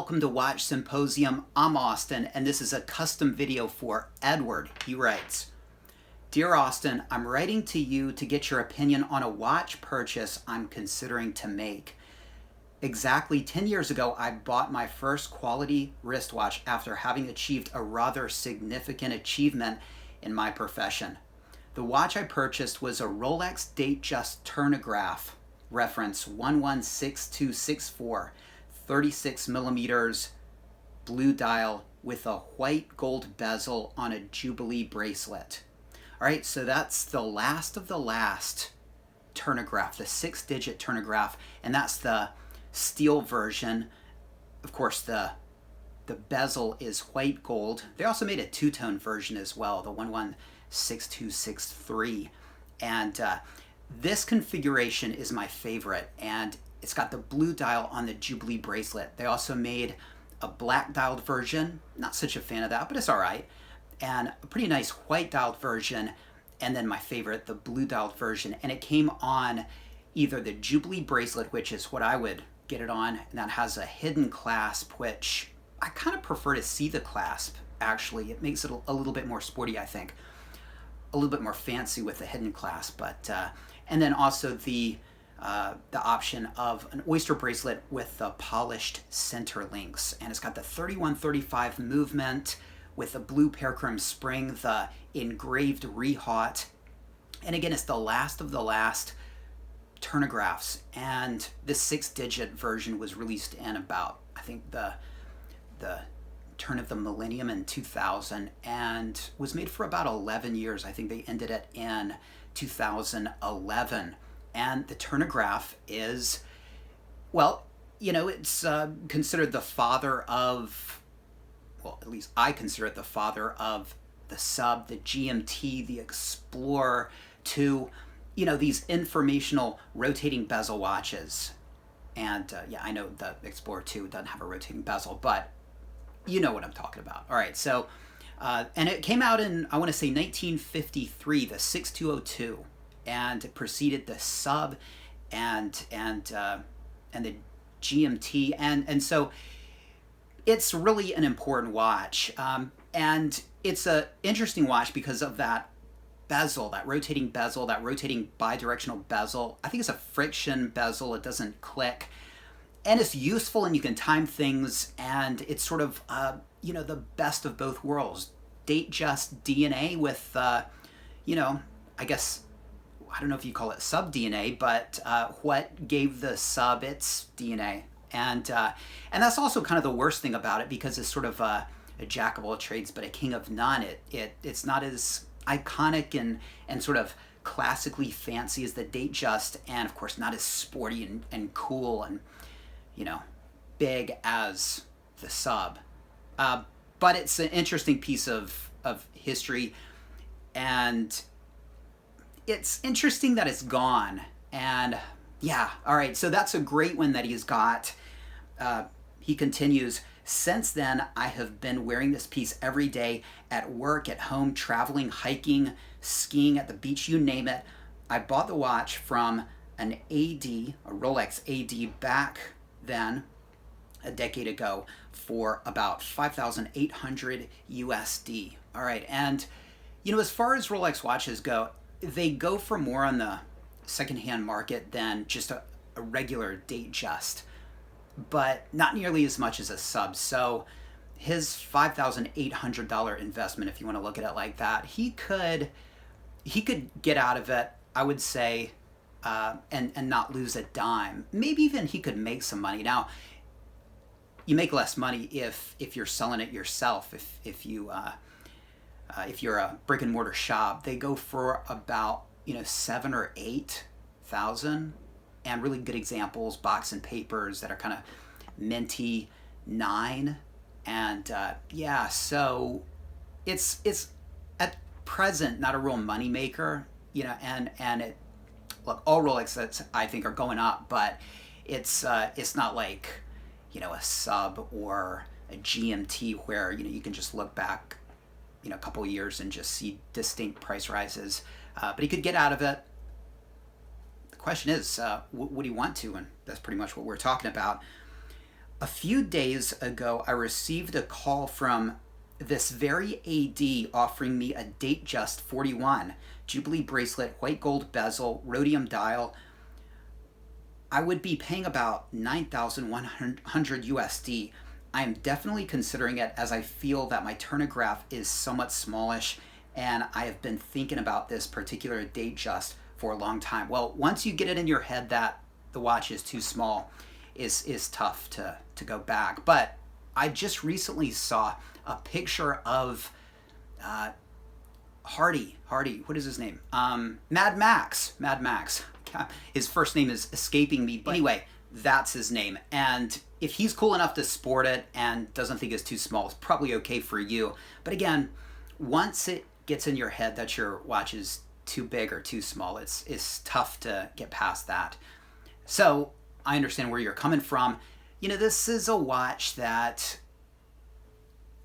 welcome to Watch Symposium. I'm Austin, and this is a custom video for Edward. He writes, Dear Austin, I'm writing to you to get your opinion on a watch purchase I'm considering to make. Exactly 10 years ago, I bought my first quality wristwatch after having achieved a rather significant achievement in my profession. The watch I purchased was a Rolex Datejust chronograph, reference 116264, 36 millimeters, blue dial with a white gold bezel on a Jubilee bracelet. All right, so that's the last of the last chronograph, the 6-digit chronograph, and that's the steel version. Of course, the bezel is white gold. They also made a two-tone version as well, the 116263, and this configuration is my favorite, and it's got the blue dial on the Jubilee bracelet. They also made a black dialed version. Not such a fan of that, but it's all right. And a pretty nice white dialed version. And then my favorite, the blue dialed version. And it came on either the Jubilee bracelet, which is what I would get it on, and that has a hidden clasp, which I kind of prefer to see the clasp, actually. It makes it a little bit more sporty, I think. A little bit more fancy with the hidden clasp. But and then also the option of an oyster bracelet with the polished center links, and it's got the 3135 movement with the blue parachrome spring, the engraved rehaut, and again, it's the last of the last chronographs, and this 6-digit version was released in about, I think, the turn of the millennium in 2000, and was made for about 11 years. I think they ended it in 2011. And the chronograph is, well, you know, it's considered the father of, well, at least I consider it the father of the Sub, the GMT, the Explorer, to, you know, these informational rotating bezel watches. And yeah, I know the Explorer 2 doesn't have a rotating bezel, but you know what I'm talking about. All right, so, and it came out in, I want to say 1953, the 6202. And it preceded the Sub and the GMT, and so it's really an important watch, and it's a interesting watch because of that bezel, that rotating bidirectional bezel. I think it's a friction bezel; it doesn't click, and it's useful, and you can time things, and it's sort of you know, the best of both worlds. Datejust DNA with you know, I guess, I don't know if you call it sub DNA, but what gave the Sub its DNA, and that's also kind of the worst thing about it, because it's sort of a jack of all trades but a king of none. It's not as iconic and sort of classically fancy as the Datejust, and of course not as sporty and cool and, you know, big as the Sub. But it's an interesting piece of history, and it's interesting that it's gone. And yeah, all right, so that's a great one that he's got. He continues, since then, I have been wearing this piece every day, at work, at home, traveling, hiking, skiing, at the beach, you name it. I bought the watch from an AD, a Rolex AD, back then, a decade ago, for about 5,800 USD. All right, and you know, as far as Rolex watches go, they go for more on the secondhand market than just a regular Datejust, but not nearly as much as a Sub. So his $5,800 investment, if you want to look at it like that, he could get out of it, I would say, and not lose a dime. Maybe even he could make some money. Now, you make less money if you're selling it yourself. If you're a brick and mortar shop, they go for about, you know, 7,000 or 8,000, and really good examples, Box and Papers, that are kind of minty, 9, and yeah, so it's at present not a real money maker, you know, and it, look, all Rolexes I think are going up, but it's not like, you know, a Sub or a GMT where, you know, you can just look back, you know, a couple of years and just see distinct price rises. But he could get out of it. The question is, would he want to? And that's pretty much what we're talking about. A few days ago, I received a call from this very AD offering me a Datejust 41 Jubilee bracelet, white gold bezel, rhodium dial. I would be paying about 9,100 USD. I am definitely considering it as I feel that my turnograph is somewhat smallish, and I have been thinking about this particular Datejust for a long time. Well, once you get it in your head that the watch is too small, is tough to go back. But I just recently saw a picture of Hardy, what is his name? Mad Max. His first name is escaping me, but anyway, that's his name. And if he's cool enough to sport it and doesn't think it's too small, it's probably okay for you. But again, once it gets in your head that your watch is too big or too small, it's tough to get past that. So I understand where you're coming from. You know, this is a watch that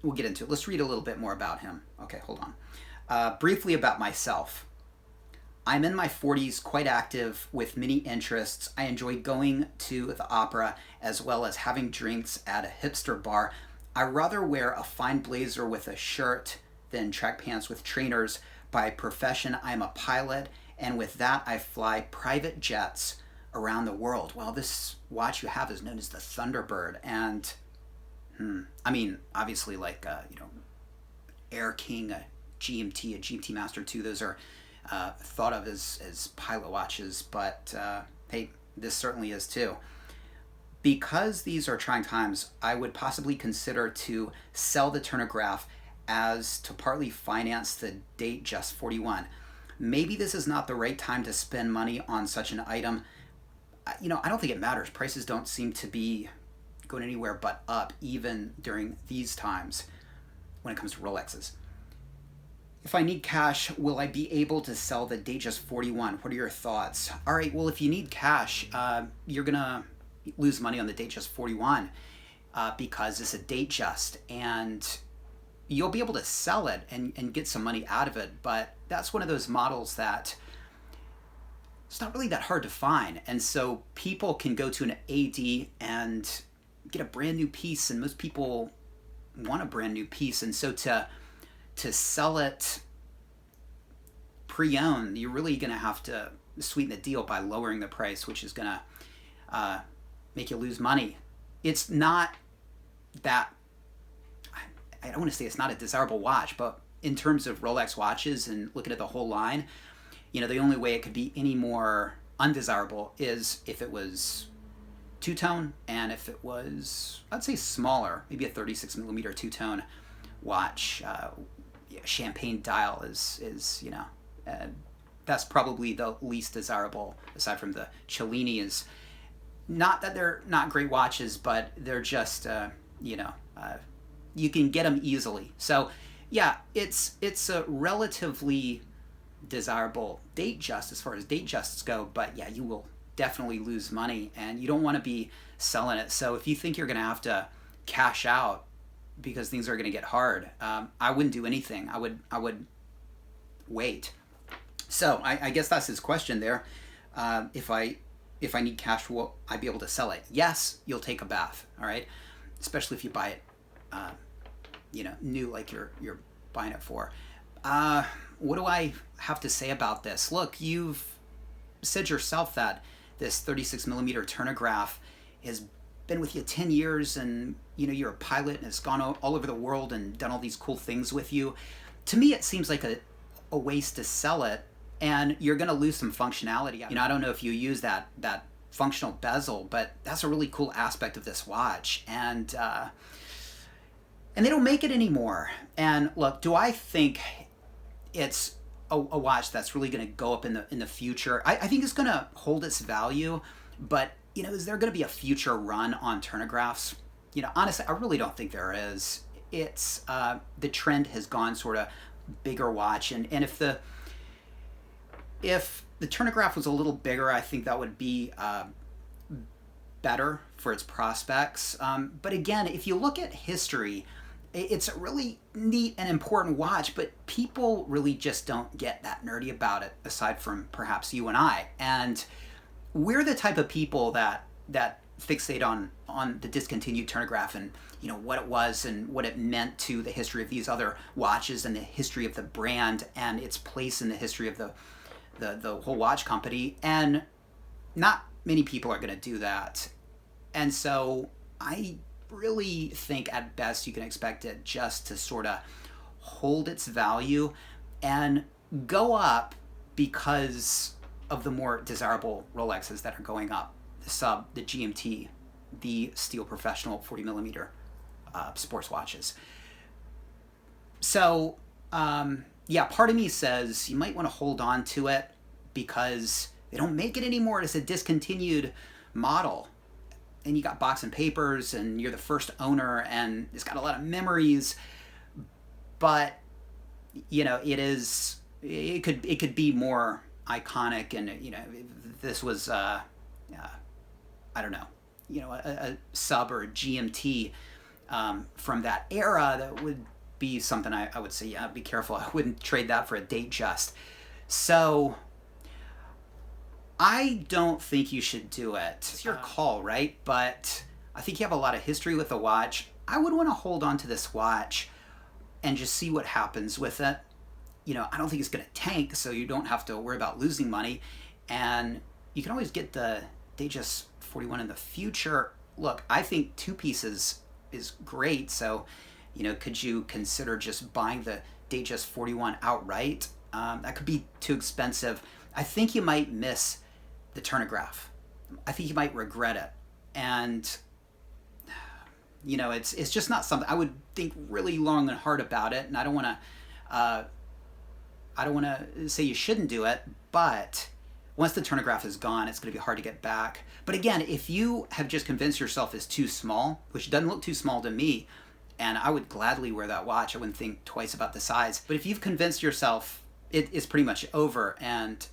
we'll get into it. Let's read a little bit more about him. Okay, hold on. Briefly about myself. I'm in my 40s, quite active with many interests. I enjoy going to the opera as well as having drinks at a hipster bar. I rather wear a fine blazer with a shirt than track pants with trainers. By profession, I'm a pilot, and with that, I fly private jets around the world. Well, this watch you have is known as the Thunderbird, and I mean, obviously, like Air King, a GMT Master 2. Those are thought of as pilot watches, but hey, this certainly is too. Because these are trying times, I would possibly consider to sell the turnograph as to partly finance the Datejust 41. Maybe this is not the right time to spend money on such an item. I don't think it matters. Prices don't seem to be going anywhere but up, even during these times when it comes to Rolexes. If I need cash, will I be able to sell the Datejust 41? What are your thoughts? All right, well, if you need cash, you're going to lose money on the Datejust 41 because it's a Datejust, and you'll be able to sell it and get some money out of it, but that's one of those models that it's not really that hard to find. And so people can go to an AD and get a brand new piece, and most people want a brand new piece. And so to sell it pre-owned, you're really going to have to sweeten the deal by lowering the price, which is going to make you lose money. It's not that, I don't want to say it's not a desirable watch, but in terms of Rolex watches and looking at the whole line, the only way it could be any more undesirable is if it was two-tone, and if it was, I'd say, smaller, maybe a 36 millimeter two-tone watch. Champagne dial is that's probably the least desirable, aside from the Cellini. Is not that they're not great watches, but they're just you can get them easily. So yeah, it's a relatively desirable Datejust as far as Datejusts go, but yeah, you will definitely lose money, and you don't want to be selling it. So if you think you're going to have to cash out because things are going to get hard, I wouldn't do anything. I would wait. So I guess that's his question there. If I need cash, will I be able to sell it? Yes, you'll take a bath. All right, especially if you buy it, new, like you're buying it for. What do I have to say about this? Look, you've said yourself that this 36 millimeter turnograph has been with you 10 years, and you're a pilot and has gone all over the world and done all these cool things with you. To me, it seems like a waste to sell it, and you're going to lose some functionality. I don't know if you use that functional bezel, but that's a really cool aspect of this watch, and they don't make it anymore. And look, do I think it's a watch that's really going to go up in the future? I think it's going to hold its value, but is there going to be a future run on turnographs? Honestly, I really don't think there is. It's the trend has gone sort of bigger watch, and if the turnograph was a little bigger, I think that would be better for its prospects. But again, if you look at history, it's a really neat and important watch, but people really just don't get that nerdy about it, aside from perhaps you and I. And we're the type of people that fixate on the discontinued chronograph and what it was and what it meant to the history of these other watches and the history of the brand and its place in the history of the whole watch company. And not many people are going to do that. And so I really think at best you can expect it just to sort of hold its value and go up because of the more desirable Rolexes that are going up. The Sub, the GMT, the Steel Professional 40 millimeter sports watches. So, part of me says you might want to hold on to it because they don't make it anymore. It's a discontinued model. And you got box and papers and you're the first owner and it's got a lot of memories. But, it could be more iconic and, if this was, I don't know, a Sub or a GMT from that era, that would be something I would say, yeah, be careful. I wouldn't trade that for a Datejust. So I don't think you should do it. It's your call, right? But I think you have a lot of history with the watch. I would want to hold on to this watch and just see what happens with it. I don't think it's going to tank, so you don't have to worry about losing money. And you can always get the Datejust 41 in the future. Look, I think 2 pieces is great. So, could you consider just buying the Datejust 41 outright? That could be too expensive. I think you might miss the chronograph. I think you might regret it. And, it's just not something I would think really long and hard about it. And I don't want to say you shouldn't do it, but once the chronograph is gone, it's going to be hard to get back. But again, if you have just convinced yourself it's too small, which doesn't look too small to me, and I would gladly wear that watch, I wouldn't think twice about the size. But if you've convinced yourself it is pretty much over, and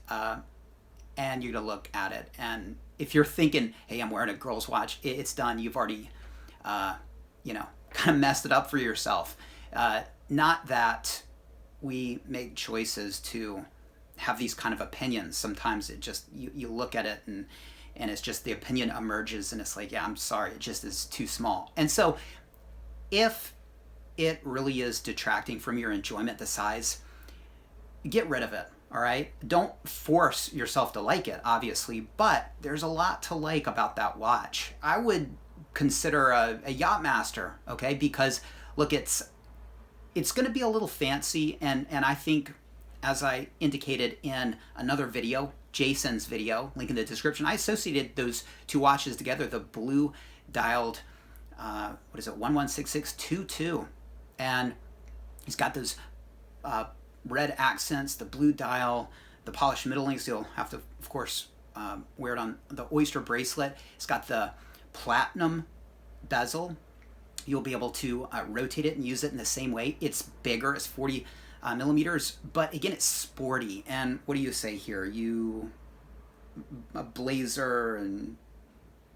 you're going to look at it, and if you're thinking, hey, I'm wearing a girl's watch, it's done. You've already, kind of messed it up for yourself. Not that we make choices to have these kind of opinions. Sometimes it just, you look at it and it's just the opinion emerges and it's like, yeah, I'm sorry, it just is too small. And so if it really is detracting from your enjoyment, the size, get rid of it. All right. Don't force yourself to like it, obviously, but there's a lot to like about that watch. I would consider a Yachtmaster, okay? Because look, it's going to be a little fancy, and I think, as I indicated in another video, Jason's video, link in the description, I associated those 2 watches together, the blue dialed, 116622, and he's got those red accents, the blue dial, the polished middle links. You'll have to, of course, wear it on the oyster bracelet. It's got the platinum bezel. You'll be able to rotate it and use it in the same way. It's bigger, it's 40 millimeters, but again, it's sporty. And what do you say here? A blazer and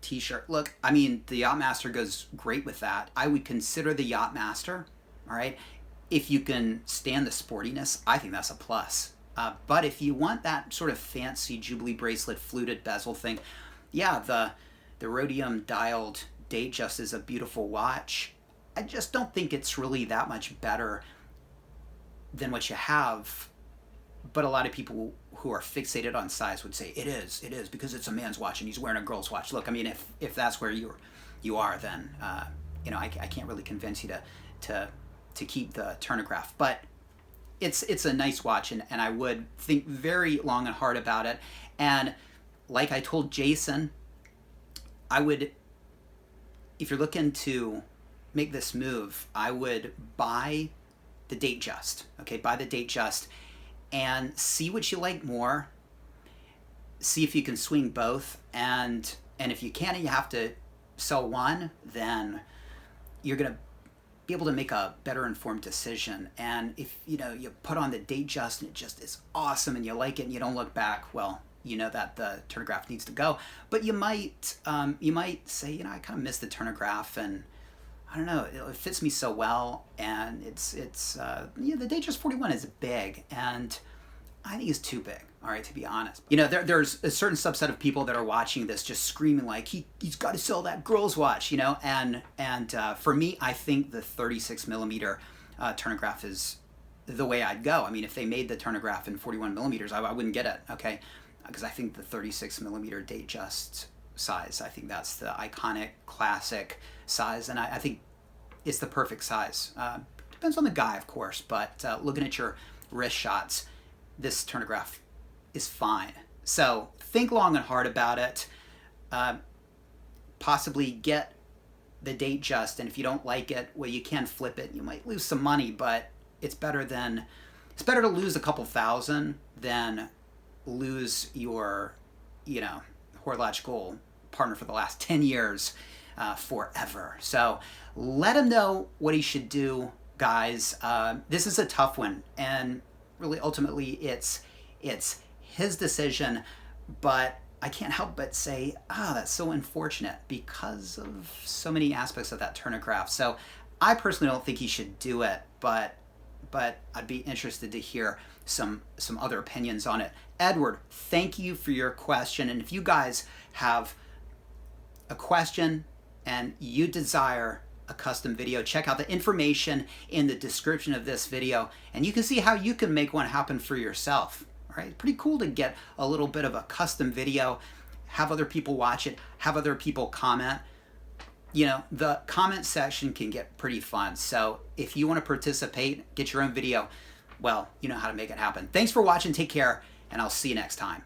t-shirt. Look, I mean, the Yachtmaster goes great with that. I would consider the Yachtmaster, all right? If you can stand the sportiness, I think that's a plus. But if you want that sort of fancy Jubilee bracelet fluted bezel thing, yeah, the rhodium dialed Datejust is a beautiful watch. I just don't think it's really that much better than what you have. But a lot of people who are fixated on size would say it is because it's a man's watch and he's wearing a girl's watch. Look, I mean, if that's where you are, then I can't really convince you to keep the chronograph. But it's a nice watch, and I would think very long and hard about it. And like I told Jason, I would, if you're looking to make this move, I would buy the Datejust. Okay, buy the Datejust and see what you like more. See if you can swing both, and if you can and you have to sell one, then you're gonna be able to make a better informed decision. And if you put on the Datejust and it just is awesome and you like it and you don't look back, well, you know that the chronograph needs to go. But you might say, I kind of miss the chronograph, and I don't know, it fits me so well, and it's the Datejust 41 is big, and I think it's too big, all right, to be honest. You know, there's a certain subset of people that are watching this just screaming like, he's got to sell that girl's watch, you know? And for me, I think the 36 millimeter turnograph is the way I'd go. I mean, if they made the turnograph in 41 millimeters, I wouldn't get it, okay? Because I think the 36 millimeter Datejust size, I think that's the iconic, classic size, and I think it's the perfect size. Depends on the guy, of course, but looking at your wrist shots, this turnograph is fine. So think long and hard about it. Possibly get the Datejust, and if you don't like it, well, you can flip it. You might lose some money, but it's better to lose a couple thousand than lose your, you know, horological partner for the last 10 years forever. So let him know what he should do, guys. This is a tough one, and really ultimately it's his decision, but I can't help but say, that's so unfortunate because of so many aspects of that turnograph. So I personally don't think he should do it, but I'd be interested to hear some other opinions on it. Edward, thank you for your question. And if you guys have a question and you desire a custom video, check out the information in the description of this video, and you can see how you can make one happen for yourself. All right, pretty cool to get a little bit of a custom video, have other people watch it, have other people comment. You know, the comment section can get pretty fun. So if you want to participate, get your own video, well, you know how to make it happen. Thanks for watching. Take care, and I'll see you next time.